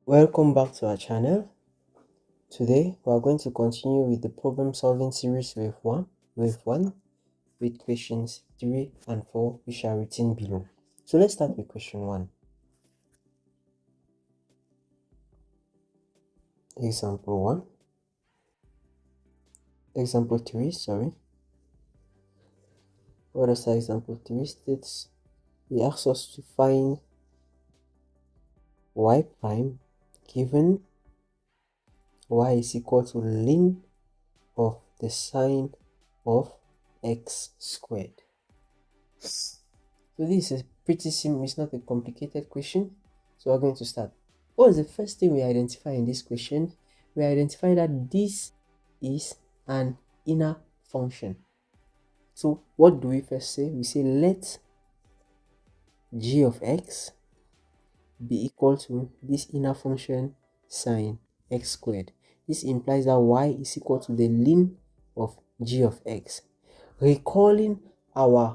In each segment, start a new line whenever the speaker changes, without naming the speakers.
Welcome back to our channel. Today we are going to continue with the problem solving series with questions 3 and 4 which are written below. So let's start with question 1. Example 1. Example 3, sorry. What does example 3 states? He asks us to find y prime given y is equal to ln of the sine of x squared. So this is pretty simple, it's not a complicated question. So we're going to start. What is the first thing we identify in this question? We identify that this is an inner function. So what do we first say? We say let g of x be equal to this inner function sine x squared. This implies that y is equal to the ln of g of x. Recalling the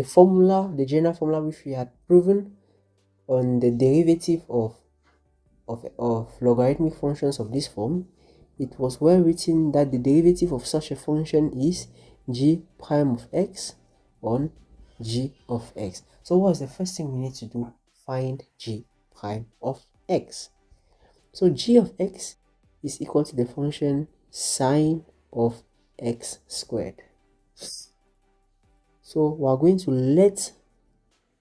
formula, the general formula which we had proven on the derivative of logarithmic functions of this form. It was well written that the derivative of such a function is g prime of x on g of x. So what is the first thing we need to do? Find g prime of x. So g of x is equal to the function sine of x squared. So we are going to let,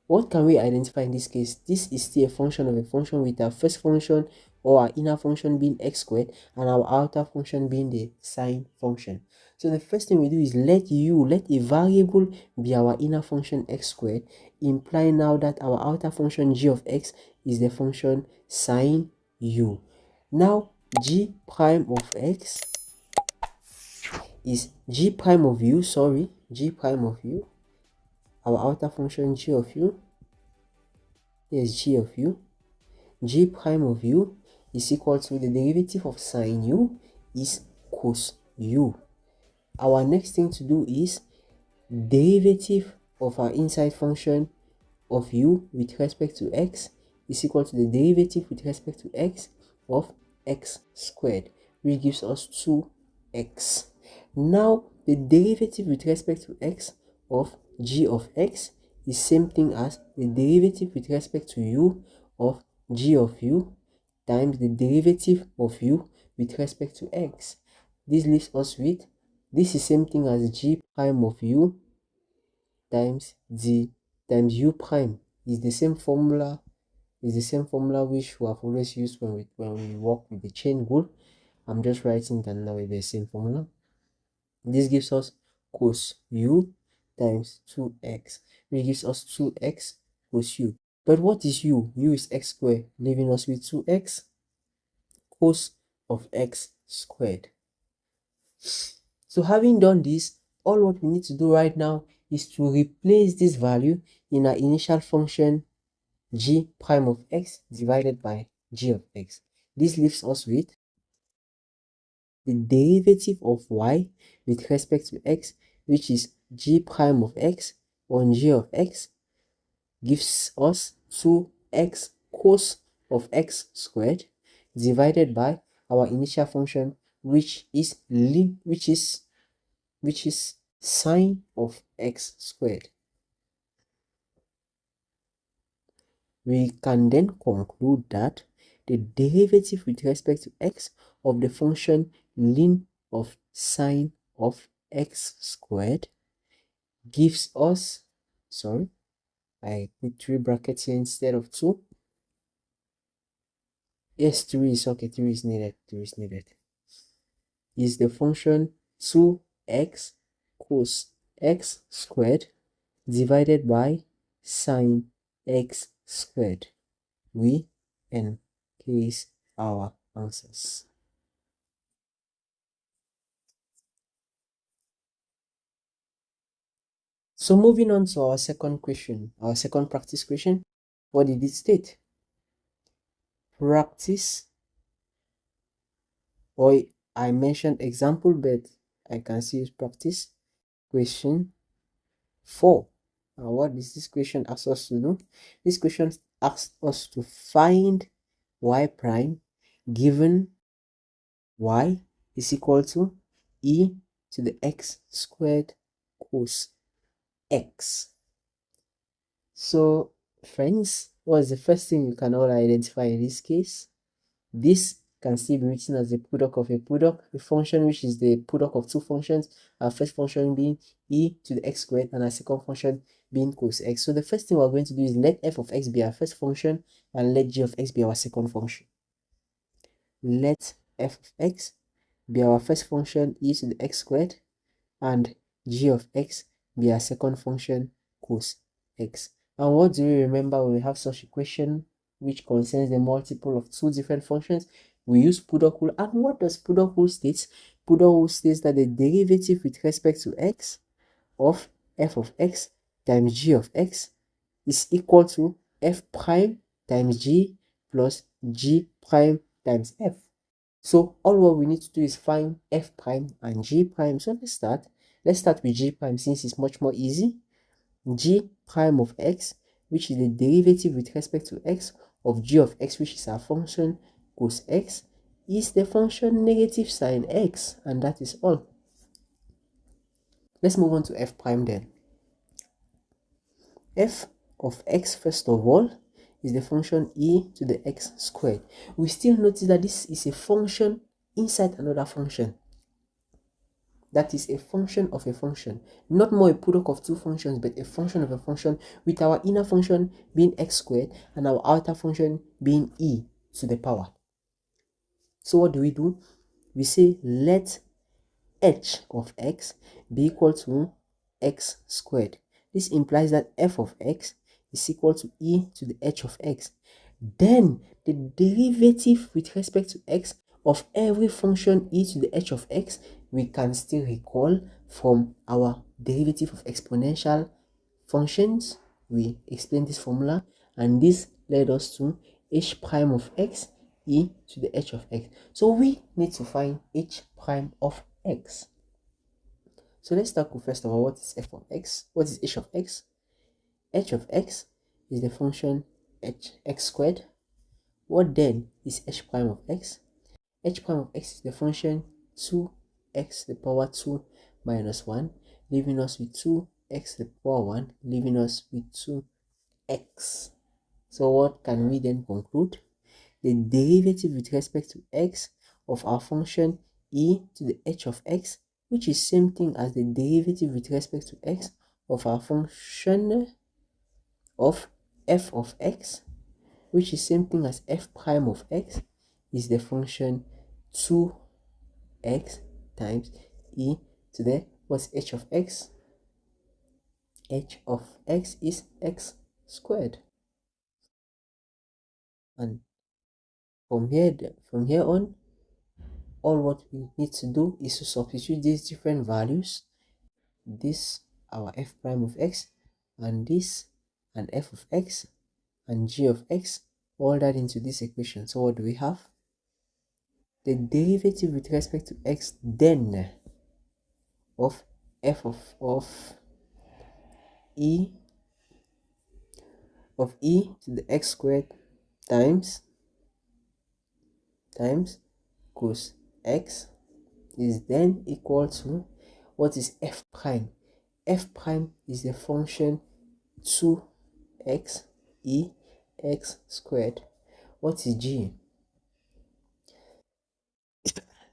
what can we identify in this case? This is still a function of a function with our first function or our inner function being x squared and our outer function being the sine function. So the first thing we do is let a variable be our inner function x squared, implying now that our outer function g of x is the function sine u. Now g prime of x is g prime of u, our outer function g of u. Here's g of u. G prime of u is equal to the derivative of sine u is cos u. Our next thing to do is derivative of our inside function of u with respect to x is equal to the derivative with respect to x of x squared, which gives us 2x. Now the derivative with respect to x of g of x is same thing as the derivative with respect to u of g of u times the derivative of u with respect to x. This leaves us with, this is same thing as g prime of u times u prime. Is the same formula which we have always used when we work with the chain rule. I'm just writing that now with the same formula. This gives us cos u times 2x, which gives us 2x cos u. But what is u? U is x squared, leaving us with 2x cos of x squared. So having done this, all what we need to do right now is to replace this value in our initial function g prime of x divided by g of x. This leaves us with the derivative of y with respect to x, which is g prime of x on g of x, gives us 2x cos of x squared divided by our initial function, which is sine of x squared. We can then conclude that the derivative with respect to x of the function ln of sine of x squared gives us, sorry, I put 3 brackets here instead of 2. Yes, 3 is okay, 3 is needed, is the function 2x cos x squared divided by sine x squared. We encase our answers. So moving on to our second question, our second practice question. What did it state? Practice, or I mentioned example, but I can see practice question 4. And what does this question ask us to do? This question asks us to find y prime given y is equal to e to the x squared cos x. So, friends, what is the first thing you can all identify in this case? This can still be written as the product of a product, a function which is the product of two functions, our first function being e to the x squared and our second function being cos x. So the first thing we're going to do is let f of x be our first function and let g of x be our second function. Let f of x be our first function e to the x squared and g of x be our second function cos x. And what do we remember when we have such equation which concerns the multiple of two different functions? We use product rule. And what does product rule state? Product rule states that the derivative with respect to x of f of x times g of x is equal to f prime times g plus g prime times f. So all what we need to do is find f prime and g prime. So let's start. Let's start with g prime since it's much more easy. G prime of x, which is the derivative with respect to x of g of x, which is our function cos x, is the function negative sine x, and that is all. Let's move on to f prime then. F of x, first of all, is the function e to the x squared. We still notice that this is a function inside another function. That is a function of a function, not more a product of two functions, but a function of a function, with our inner function being x squared and our outer function being e to the power. So what do? We say let h of x be equal to x squared. This implies that f of x is equal to e to the h of x. Then the derivative with respect to x of every function e to the h of x, we can still recall from our derivative of exponential functions. We explained this formula, and this led us to h prime of x e to the h of x. So we need to find h prime of x. So let's start with, first of all, what is f of x? What is h of x? H of x is the function x squared. What then is h prime of x? H prime of x is the function 2x to the power 2 minus 1, leaving us with 2x to the power 1, leaving us with 2x. So what can we then conclude? The derivative with respect to x of our function e to the h of x, which is same thing as the derivative with respect to x of our function of f of x, which is same thing as f prime of x, is the function 2x times e to the, what's h of x? H of x is x squared. And from here on, all what we need to do is to substitute these different values, this our f prime of x, and this and f of x and g of x, all that into this equation. So what do we have? The derivative with respect to x then of f of e to the x squared times cos x is then equal to, what is f prime? F prime is the function 2x e x squared. What is g?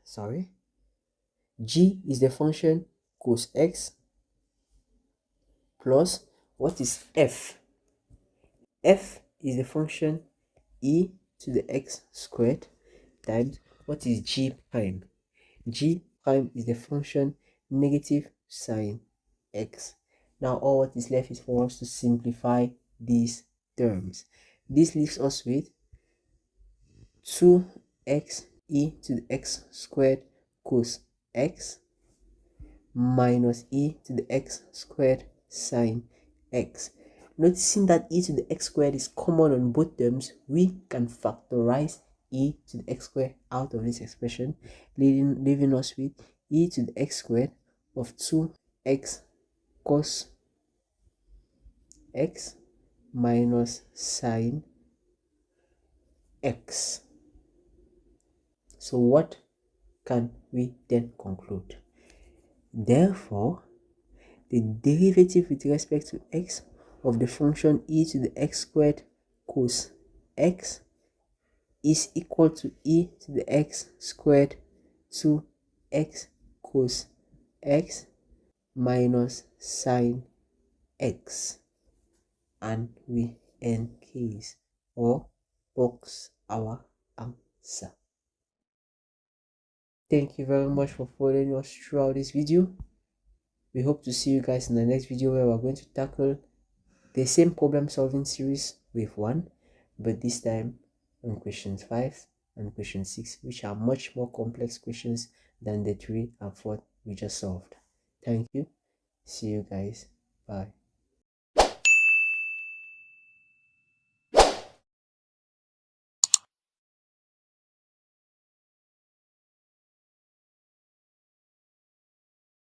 Sorry, g is the function cos x plus, what is f? F is the function e to the x squared times, what is g prime? G prime is the function negative sine x. Now all what is left is for us to simplify these terms. This leaves us with 2x e to the x squared cos x minus e to the x squared sine x. Noticing that e to the x squared is common on both terms, we can factorize e to the x squared out of this expression, leaving us with e to the x squared of 2x cos x minus sine x. So what can we then conclude? Therefore, the derivative with respect to x of the function e to the x squared cos x is equal to e to the x squared 2x cos x minus sine x, and we encase or box our answer. Thank you very much for following us throughout this video. We hope to see you guys in the next video, where we're going to tackle the same problem solving series with 1, but this time on questions 5 and question 6, which are much more complex questions than the 3 and 4 we just solved. Thank you. See you guys. Bye.